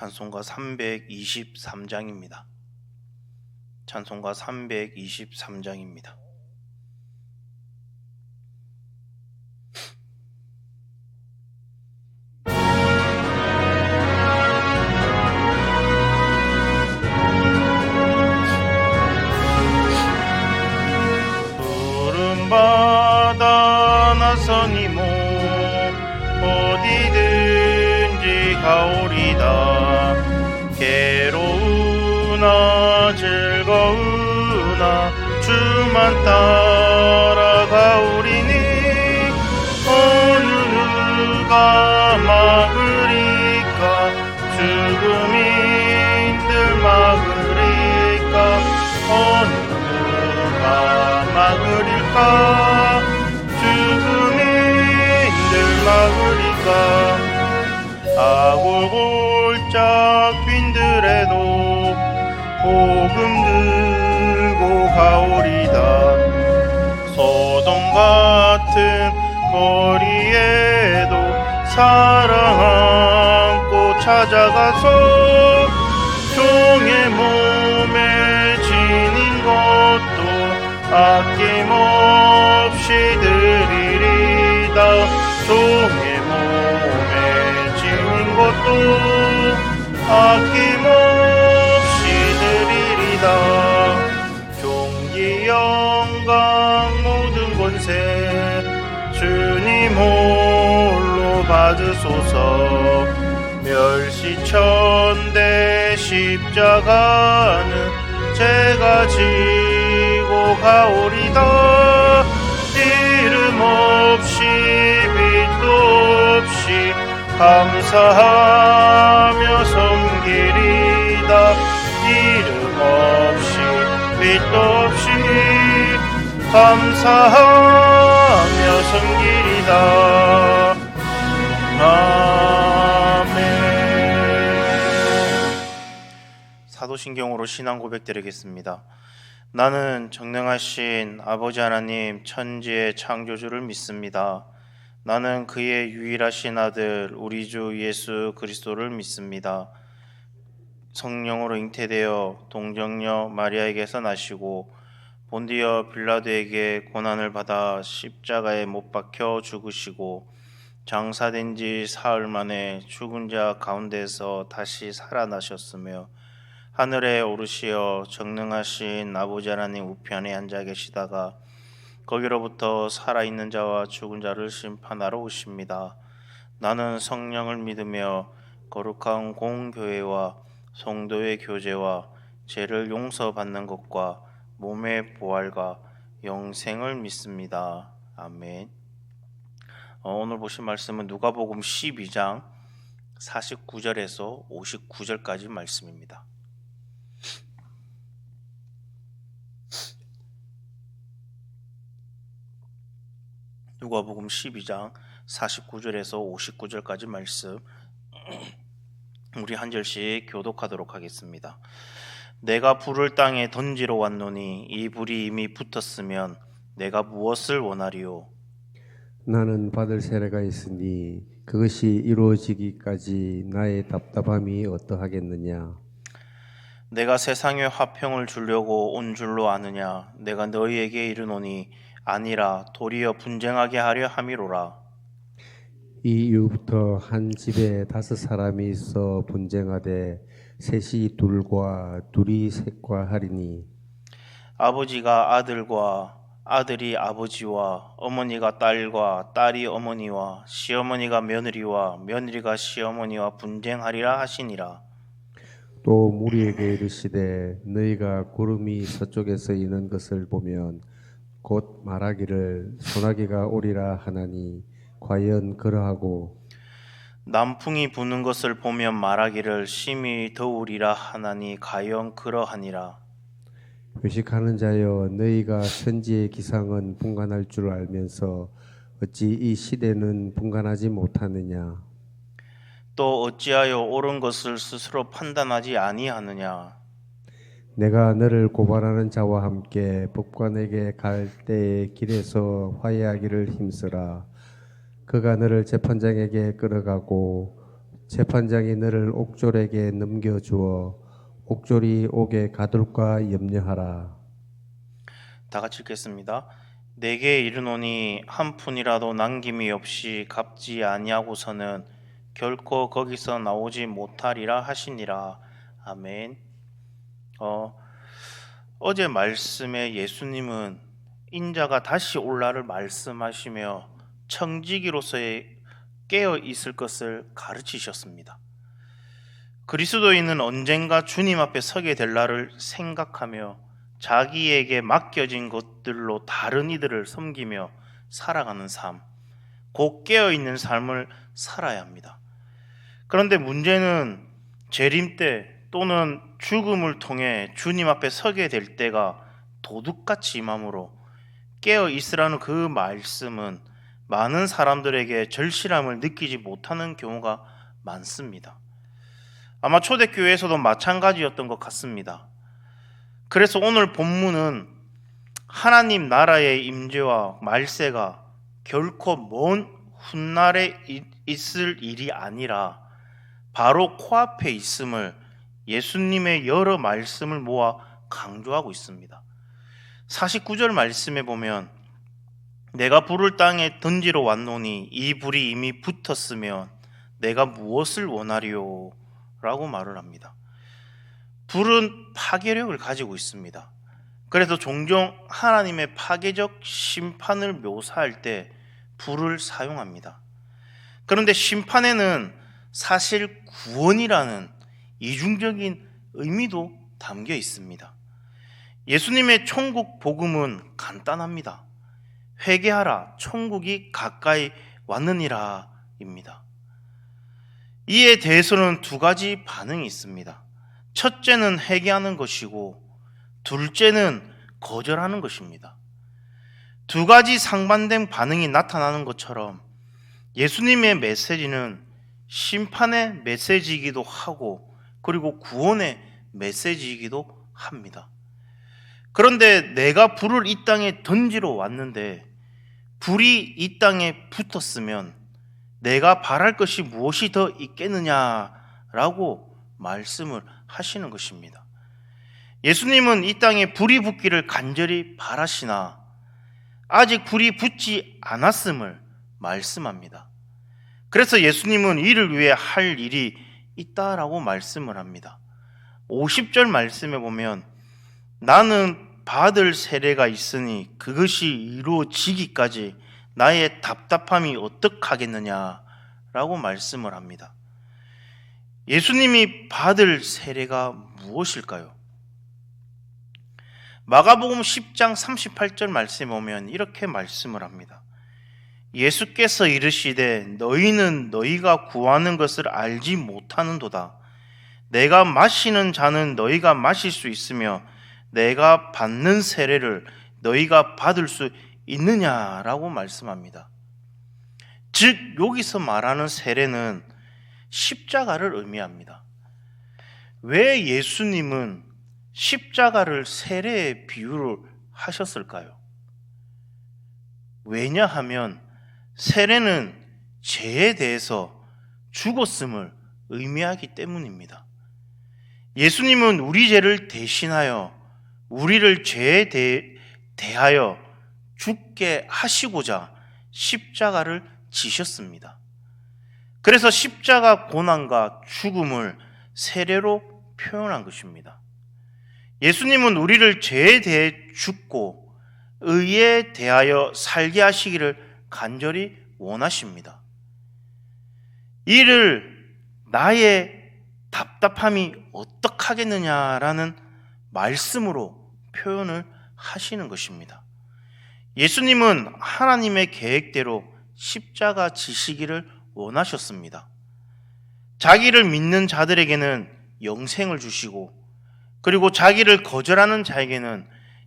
찬송가 323장입니다. 찬송가 323장입니다. 푸른바다 나선 이모 어디든지 가오리다. 괴로우나 즐거우나 주만 따라가오리니 어느 누가 막으리까. 죽음인들 막으리까. 어느 누가 막으리까. 죽음인들 막으리까. 아골골짝 빈들에도 복음 들고 가오리다. 소돔 같은 거리에도 사랑 안고 찾아가서 종의 몸에 지닌 것도 아낌없이 드리리다. 종의 몸에 지닌 것도 아낌없이 드리리다. 종기 영광 모든 권세 주님 홀로 받으소서. 멸시천대 십자가는 제가 지고 가오리다. 이름 없이 빛도 없이 감사하며 섬기리다. 이름 없이 빛도 없이 감사하며 섬기리다. 아멘. 사도신경으로 신앙 고백드리겠습니다. 나는 전능하신 아버지 하나님 천지의 창조주를 믿습니다. 나는 그의 유일하신 아들 우리 주 예수 그리스도를 믿습니다. 성령으로 잉태되어 동정녀 마리아에게서 나시고 본디어 빌라도에게 고난을 받아 십자가에 못 박혀 죽으시고 장사된 지 사흘 만에 죽은 자 가운데서 다시 살아나셨으며 하늘에 오르시어 전능하신 아버지 하나님 우편에 앉아 계시다가 거기로부터 살아있는 자와 죽은 자를 심판하러 오십니다. 나는 성령을 믿으며 거룩한 공교회와 성도의 교제와 죄를 용서받는 것과 몸의 부활과 영생을 믿습니다. 아멘. 오늘 보신 말씀은 누가복음 12장 49절에서 59절까지 말씀입니다. 누가복음 12장 49절에서 59절까지 말씀 우리 한 절씩 교독하도록 하겠습니다. 내가 불을 땅에 던지러 왔노니 이 불이 이미 붙었으면 내가 무엇을 원하리요? 나는 받을 세례가 있으니 그것이 이루어지기까지 나의 답답함이 어떠하겠느냐. 내가 세상에 화평을 주려고 온 줄로 아느냐. 내가 너희에게 이르노니 아니라 도리어 분쟁하게 하려 함이로라. 이 이후부터 한 집에 5사람이 있어 분쟁하되 셋이 둘과 둘이 셋과 하리니 아버지가 아들과 아들이 아버지와 어머니가 딸과 딸이 어머니와 시어머니가 며느리와 며느리가 시어머니와 분쟁하리라 하시니라. 또 무리에게 이르시되 너희가 구름이 서쪽에서 이는 것을 보면 곧 말하기를 소나기가 오리라 하나니 과연 그러하고 남풍이 부는 것을 보면 말하기를 심히 더우리라 하나니 과연 그러하니라. 회식하는 자여 너희가 선지의 기상은 분간할 줄 알면서 어찌 이 시대는 분간하지 못하느냐. 또 어찌하여 옳은 것을 스스로 판단하지 아니하느냐. 내가 너를 고발하는 자와 함께 법관에게 갈 때의 길에서 화해하기를 힘쓰라. 그가 너를 재판장에게 끌어가고 재판장이 너를 옥졸에게 넘겨주어 옥졸이 옥에 가둘까 염려하라. 다 같이 읽겠습니다. 내게 이르노니 한 푼이라도 남김이 없이 갚지 아니하고서는 결코 거기서 나오지 못하리라 하시니라. 아멘. 어제 말씀에 예수님은 인자가 다시 올라를 말씀하시며 청지기로서의 깨어 있을 것을 가르치셨습니다. 그리스도인은 언젠가 주님 앞에 서게 될 날을 생각하며 자기에게 맡겨진 것들로 다른 이들을 섬기며 살아가는 삶, 곧 깨어있는 삶을 살아야 합니다. 그런데 문제는 재림 때 또는 죽음을 통해 주님 앞에 서게 될 때가 도둑같이 임함으로 깨어있으라는 그 말씀은 많은 사람들에게 절실함을 느끼지 못하는 경우가 많습니다. 아마 초대교회에서도 마찬가지였던 것 같습니다. 그래서 오늘 본문은 하나님 나라의 임재와 말세가 결코 먼 훗날에 있을 일이 아니라 바로 코앞에 있음을 예수님의 여러 말씀을 모아 강조하고 있습니다. 49절 말씀에 보면 내가 불을 땅에 던지러 왔노니 이 불이 이미 붙었으면 내가 무엇을 원하리요? 라고 말을 합니다. 불은 파괴력을 가지고 있습니다. 그래서 종종 하나님의 파괴적 심판을 묘사할 때 불을 사용합니다. 그런데 심판에는 사실 구원이라는 이중적인 의미도 담겨 있습니다. 예수님의 천국 복음은 간단합니다. 회개하라, 천국이 가까이 왔느니라 입니다. 이에 대해서는 두 가지 반응이 있습니다. 첫째는 회개하는 것이고 둘째는 거절하는 것입니다. 두 가지 상반된 반응이 나타나는 것처럼 예수님의 메시지는 심판의 메시지이기도 하고 그리고 구원의 메시지이기도 합니다. 그런데 내가 불을 이 땅에 던지러 왔는데 불이 이 땅에 붙었으면 내가 바랄 것이 무엇이 더 있겠느냐라고 말씀을 하시는 것입니다. 예수님은 이 땅에 불이 붙기를 간절히 바라시나 아직 불이 붙지 않았음을 말씀합니다. 그래서 예수님은 이를 위해 할 일이 있다라고 말씀을 합니다. 50절 말씀에 보면 나는 받을 세례가 있으니 그것이 이루어지기까지 나의 답답함이 어떡하겠느냐라고 말씀을 합니다. 예수님이 받을 세례가 무엇일까요? 마가복음 10장 38절 말씀에 보면 이렇게 말씀을 합니다. 예수께서 이르시되 너희는 너희가 구하는 것을 알지 못하는도다. 내가 마시는 잔은 너희가 마실 수 있으며 내가 받는 세례를 너희가 받을 수 있느냐라고 말씀합니다. 즉 여기서 말하는 세례는 십자가를 의미합니다. 왜 예수님은 십자가를 세례의 비유를 하셨을까요? 왜냐하면 세례는 죄에 대해서 죽었음을 의미하기 때문입니다. 예수님은 우리 죄를 대신하여 우리를 죄에 대하여 죽게 하시고자 십자가를 지셨습니다. 그래서 십자가 고난과 죽음을 세례로 표현한 것입니다. 예수님은 우리를 죄에 대해 죽고 의에 대하여 살게 하시기를 간절히 원하십니다. 이를 나의 답답함이 어떡하겠느냐라는 말씀으로 표현을 하시는 것입니다. 예수님은 하나님의 계획대로 십자가 지시기를 원하셨습니다. 자기를 믿는 자들에게는 영생을 주시고 그리고 자기를 거절하는 자에게는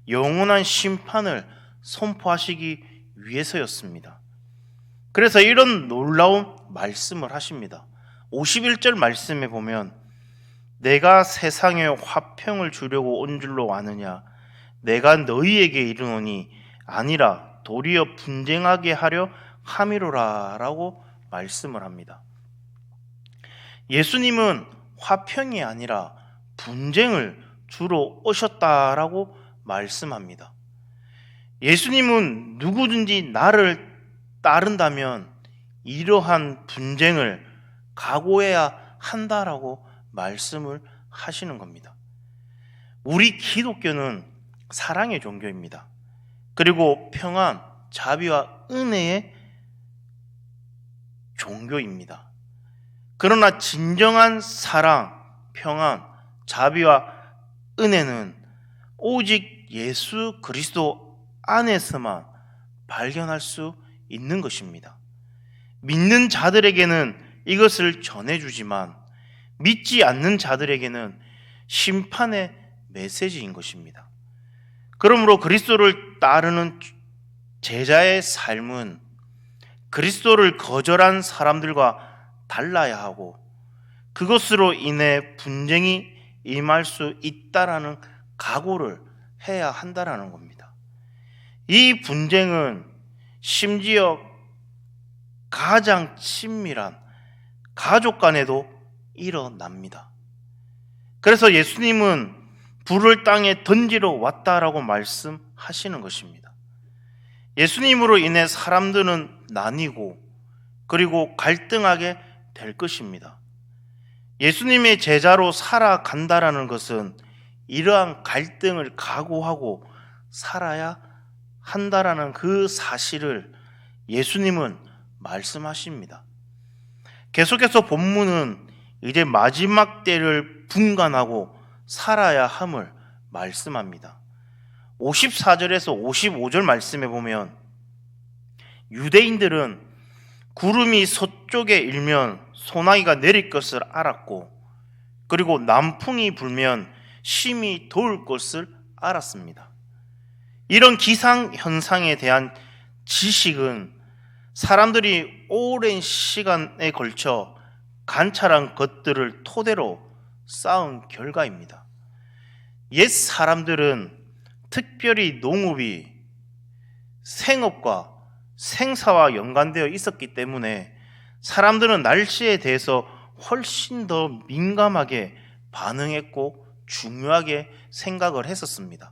영원한 심판을 선포하시기 위해서였습니다. 그래서 이런 놀라운 말씀을 하십니다. 51절 말씀에 보면 내가 세상에 화평을 주려고 온 줄로 아느냐 내가 너희에게 이르노니 아니라 도리어 분쟁하게 하려 함이로라 라고 말씀을 합니다. 예수님은 화평이 아니라 분쟁을 주로 오셨다라고 말씀합니다. 예수님은 누구든지 나를 따른다면 이러한 분쟁을 각오해야 한다라고 말씀을 하시는 겁니다. 우리 기독교는 사랑의 종교입니다. 그리고 평안, 자비와 은혜의 종교입니다. 그러나 진정한 사랑, 평안, 자비와 은혜는 오직 예수 그리스도 안에서만 발견할 수 있는 것입니다. 믿는 자들에게는 이것을 전해주지만 믿지 않는 자들에게는 심판의 메시지인 것입니다. 그러므로 그리스도를 따르는 제자의 삶은 그리스도를 거절한 사람들과 달라야 하고 그것으로 인해 분쟁이 임할 수 있다라는 각오를 해야 한다라는 겁니다. 이 분쟁은 심지어 가장 친밀한 가족 간에도 일어납니다. 그래서 예수님은 불을 땅에 던지러 왔다라고 말씀하시는 것입니다. 예수님으로 인해 사람들은 나뉘고 그리고 갈등하게 될 것입니다. 예수님의 제자로 살아간다라는 것은 이러한 갈등을 각오하고 살아야 한다라는 그 사실을 예수님은 말씀하십니다. 계속해서 본문은 이제 마지막 때를 분간하고 살아야 함을 말씀합니다. 54절에서 55절 말씀에 보면 유대인들은 구름이 서쪽에 일면 소나기가 내릴 것을 알았고 그리고 남풍이 불면 심히 더울 것을 알았습니다. 이런 기상 현상에 대한 지식은 사람들이 오랜 시간에 걸쳐 관찰한 것들을 토대로 쌓은 결과입니다. 옛 사람들은 특별히 농업이 생업과 생사와 연관되어 있었기 때문에 사람들은 날씨에 대해서 훨씬 더 민감하게 반응했고 중요하게 생각을 했었습니다.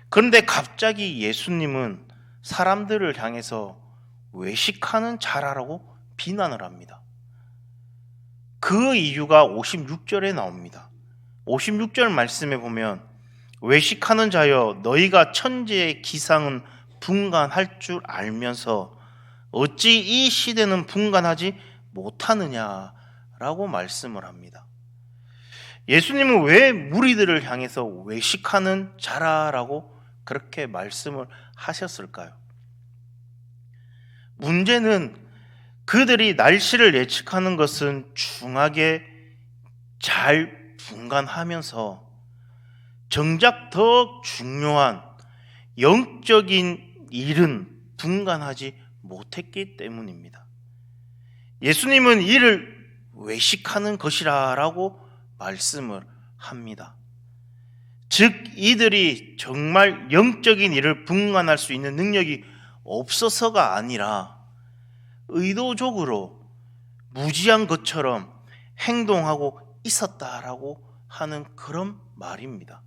그런데 갑자기 예수님은 사람들을 향해서 외식하는 자라라고 비난을 합니다. 그 이유가 56절에 나옵니다. 56절 말씀에 보면 외식하는 자여 너희가 천지의 기상은 분간할 줄 알면서 어찌 이 시대는 분간하지 못하느냐라고 말씀을 합니다. 예수님은 왜 무리들을 향해서 외식하는 자라라고 그렇게 말씀을 하셨을까요? 문제는 그들이 날씨를 예측하는 것은 중하게 잘 분간하면서 정작 더 중요한 영적인 일은 분간하지 못했기 때문입니다. 예수님은 이를 외식하는 것이라고 말씀을 합니다. 즉 이들이 정말 영적인 일을 분간할 수 있는 능력이 없어서가 아니라 의도적으로 무지한 것처럼 행동하고 있었다라고 하는 그런 말입니다.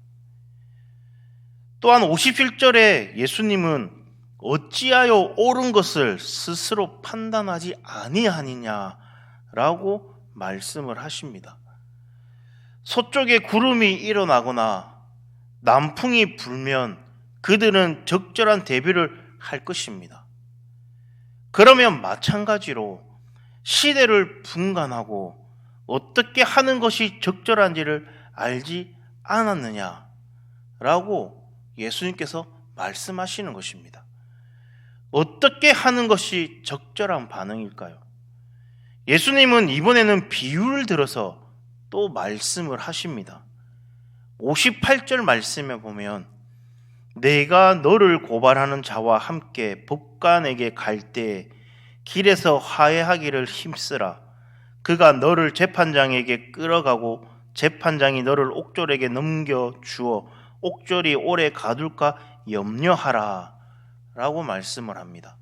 또한 57절에 예수님은 어찌하여 옳은 것을 스스로 판단하지 아니하느냐라고 말씀을 하십니다. 서쪽에 구름이 일어나거나 남풍이 불면 그들은 적절한 대비를 할 것입니다. 그러면 마찬가지로 시대를 분간하고 어떻게 하는 것이 적절한지를 알지 않았느냐라고 예수님께서 말씀하시는 것입니다. 어떻게 하는 것이 적절한 반응일까요? 예수님은 이번에는 비유를 들어서 또 말씀을 하십니다. 58절 말씀에 보면 내가 너를 고발하는 자와 함께 법관에게 갈 때에 길에서 화해하기를 힘쓰라. 그가 너를 재판장에게 끌어가고 재판장이 너를 옥졸에게 넘겨주어 옥졸이 오래 가둘까 염려하라 라고 말씀을 합니다.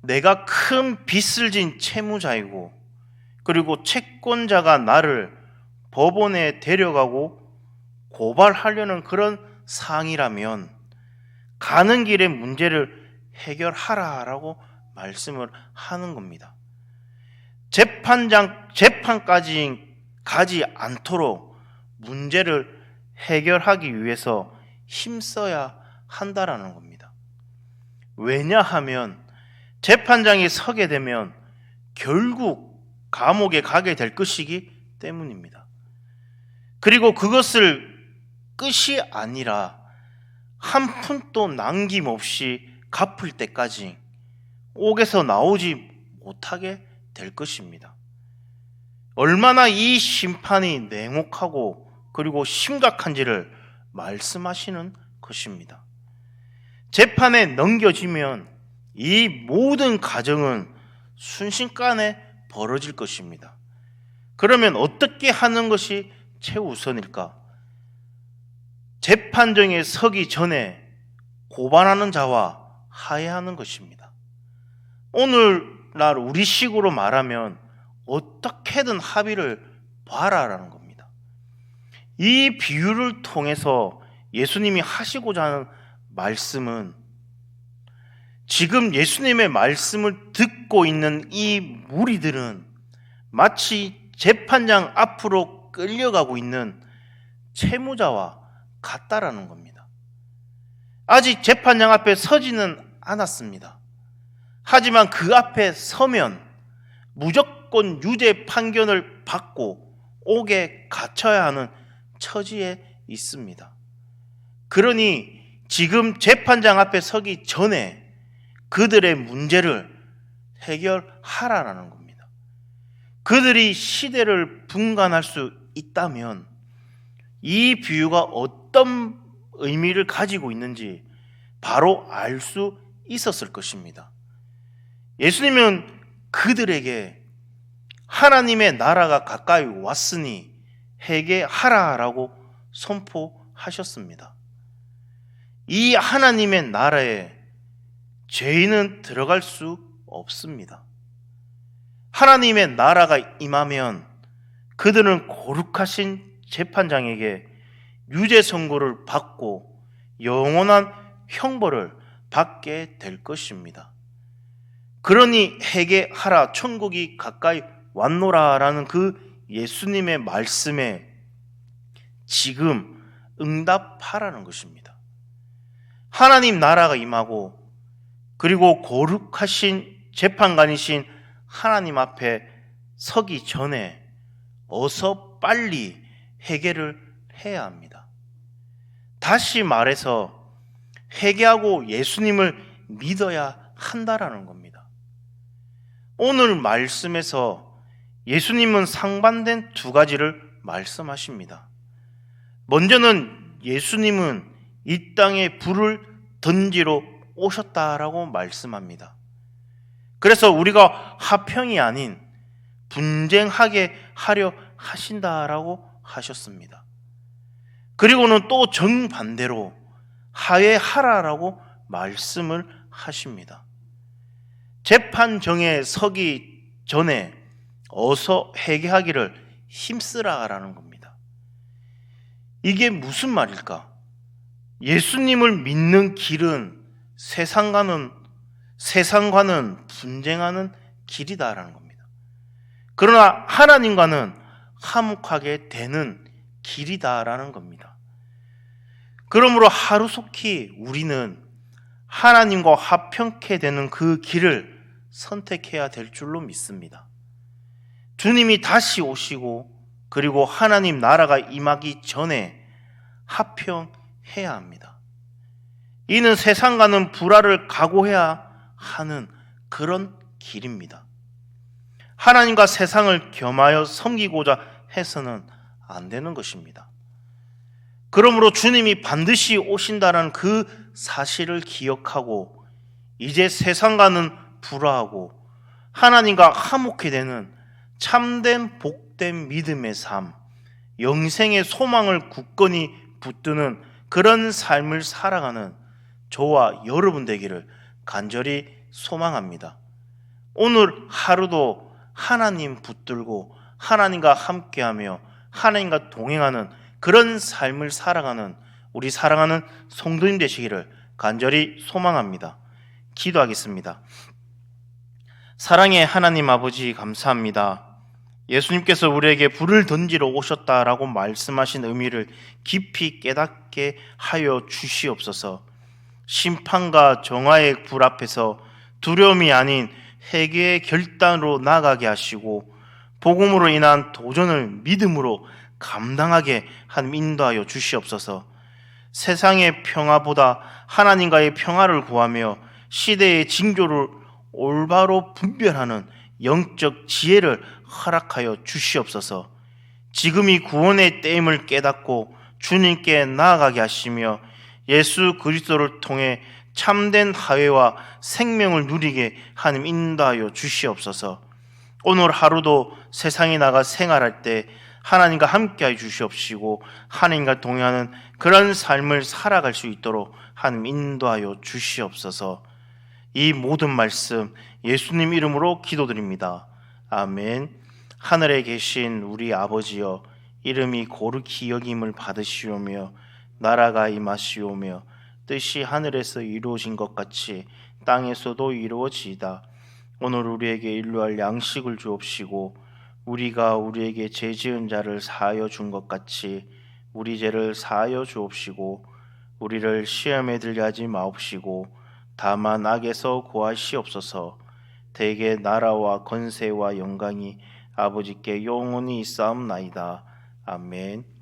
내가 큰 빚을 진 채무자이고 그리고 채권자가 나를 법원에 데려가고 고발하려는 그런 사항이라면 가는 길에 문제를 해결하라라고 말씀을 하는 겁니다. 재판까지 가지 않도록 문제를 해결하기 위해서 힘써야 한다라는 겁니다. 왜냐하면 재판장이 서게 되면 결국 감옥에 가게 될 것이기 때문입니다. 그리고 그것을 끝이 아니라 한 푼도 남김없이 갚을 때까지 옥에서 나오지 못하게 될 것입니다. 얼마나 이 심판이 냉혹하고 그리고 심각한지를 말씀하시는 것입니다. 재판에 넘겨지면 이 모든 가정은 순식간에 벌어질 것입니다. 그러면 어떻게 하는 것이 최우선일까? 재판정에 서기 전에 고발하는 자와 화해하는 것입니다. 오늘날 우리식으로 말하면 어떻게든 합의를 봐라라는 겁니다. 이 비유를 통해서 예수님이 하시고자 하는 말씀은 지금 예수님의 말씀을 듣고 있는 이 무리들은 마치 재판장 앞으로 끌려가고 있는 채무자와 같다라는 겁니다. 아직 재판장 앞에 서지는 않았습니다. 하지만 그 앞에 서면 무조건 유죄 판결을 받고 옥에 갇혀야 하는 처지에 있습니다. 그러니 지금 재판장 앞에 서기 전에 그들의 문제를 해결하라라는 겁니다. 그들이 시대를 분간할 수 있다면 이 비유가 어떤 의미를 가지고 있는지 바로 알 수 있었을 것입니다. 예수님은 그들에게 하나님의 나라가 가까이 왔으니 회개하라라고 선포하셨습니다. 이 하나님의 나라에 죄인은 들어갈 수 없습니다. 하나님의 나라가 임하면 그들은 거룩하신 재판장에게 유죄 선고를 받고 영원한 형벌을 받게 될 것입니다. 그러니 회개하라, 천국이 가까이 왔노라라는 그 예수님의 말씀에 지금 응답하라는 것입니다. 하나님 나라가 임하고 그리고 거룩하신 재판관이신 하나님 앞에 서기 전에 어서 빨리 회개를 해야 합니다. 다시 말해서 회개하고 예수님을 믿어야 한다라는 겁니다. 오늘 말씀에서 예수님은 상반된 두 가지를 말씀하십니다. 먼저는 예수님은 이 땅에 불을 던지러 오셨다라고 말씀합니다. 그래서 우리가 화평이 아닌 분쟁하게 하려 하신다라고 하셨습니다. 그리고는 또 정반대로 화해하라라고 말씀을 하십니다. 재판정에 서기 전에 어서 회개하기를 힘쓰라라는 겁니다. 이게 무슨 말일까? 예수님을 믿는 길은 세상과는 분쟁하는 길이다라는 겁니다. 그러나 하나님과는 화목하게 되는 길이다라는 겁니다. 그러므로 하루속히 우리는 하나님과 화평케 되는 그 길을 선택해야 될 줄로 믿습니다. 주님이 다시 오시고 그리고 하나님 나라가 임하기 전에 화평해야 합니다. 이는 세상과는 불화를 각오해야 하는 그런 길입니다. 하나님과 세상을 겸하여 섬기고자 해서는 안 되는 것입니다. 그러므로 주님이 반드시 오신다는 그 사실을 기억하고 이제 세상과는 불화하고 하나님과 화목해 되는 참된 복된 믿음의 삶, 영생의 소망을 굳건히 붙드는 그런 삶을 살아가는 저와 여러분 되기를 간절히 소망합니다. 오늘 하루도 하나님 붙들고 하나님과 함께하며 하나님과 동행하는 그런 삶을 살아가는 우리 사랑하는 성도님 되시기를 간절히 소망합니다. 기도하겠습니다. 사랑의 하나님 아버지, 감사합니다. 예수님께서 우리에게 불을 던지러 오셨다라고 말씀하신 의미를 깊이 깨닫게 하여 주시옵소서. 심판과 정화의 불 앞에서 두려움이 아닌 회개의 결단으로 나아가게 하시고 복음으로 인한 도전을 믿음으로 감당하게 하나님 인도하여 주시옵소서. 세상의 평화보다 하나님과의 평화를 구하며 시대의 징조를 올바로 분별하는 영적 지혜를 허락하여 주시옵소서. 지금이 구원의 때임을 깨닫고 주님께 나아가게 하시며 예수 그리스도를 통해 참된 화해와 생명을 누리게 하나님 인도하여 주시옵소서. 오늘 하루도 세상에 나가 생활할 때 하나님과 함께하여 주시옵시고 하나님과 동행하는 그런 삶을 살아갈 수 있도록 하나님 인도하여 주시옵소서. 이 모든 말씀 예수님 이름으로 기도드립니다. 아멘. 하늘에 계신 우리 아버지여, 이름이 거룩히 여김을 받으시오며 나라가 임하시오며 뜻이 하늘에서 이루어진 것 같이 땅에서도 이루어지이다. 오늘 우리에게 일루할 양식을 주옵시고 우리가 우리에게 죄 지은 자를 사하여 준 것 같이 우리 죄를 사하여 주옵시고 우리를 시험에 들게 하지 마옵시고 다만 악에서 구하시옵소서. 대개 나라와 권세와 영광이 아버지께 영원히 있사옵나이다. 아멘.